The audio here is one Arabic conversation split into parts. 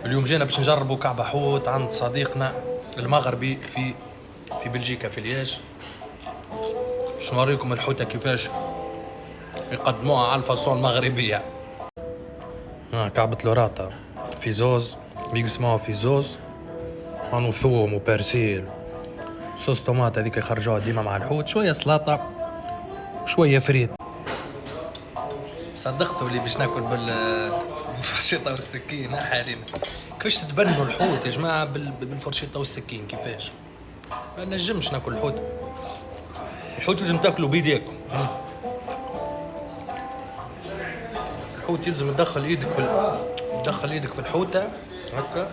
اليوم جينا باش نجربوا كعبة حوت عند صديقنا المغربي في بلجيكا في لياج. باش نوريكم الحوتة كيفاش يقدموها على الفاصون المغربية. كعبة لوراتا في زوز بيقسموها في زوز، هانو ثوم وبرسيل، صوص طوماط هذيك يخرجوها ديما مع الحوت، شوية سلطة شوية فريت. صدقتوا اللي باش ناكل بالفرشيطة والسكين حاليا. كيفاش تتبنوا الحوت يا جماعة بالفرشيطة والسكين؟ كيفاش ما نجمش ناكل الحوت. الحوت لازم تاكلوا بيديكم. الحوت يلزم تدخل ايدك في الحوتة هكا،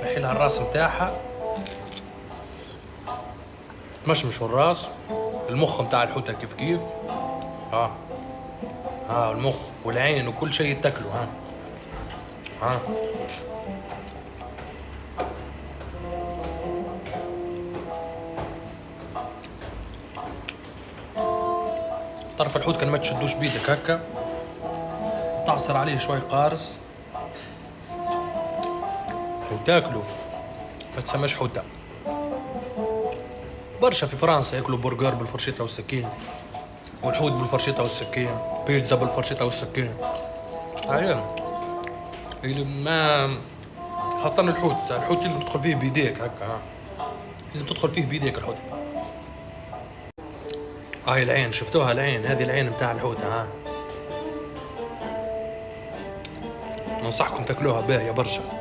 تحي لها الراس نتاعها، تمشمشوا الراس، المخ نتاع الحوتة كيف المخ والعين وكل شيء تاكلوا. طرف الحوت كان ما تشدوش بيدك هكا، تعصر عليه شوي قارص وتاكلوا، ما تسماش حوتة. برشا في فرنسا ياكلوا برجر بالفرشيطة والسكين، والحوت بالفرشيطة والسكين، بيتزا بالفرشيطة والسكين. اللي ما خاصة الحوت لازم تدخل فيه بيديك هكا، لازم تدخل فيه بيديك الحوت. هاي العين شفتوها؟ العين هذه العين متاع الحوت. ننصحكم تاكلوها، باهية برشا.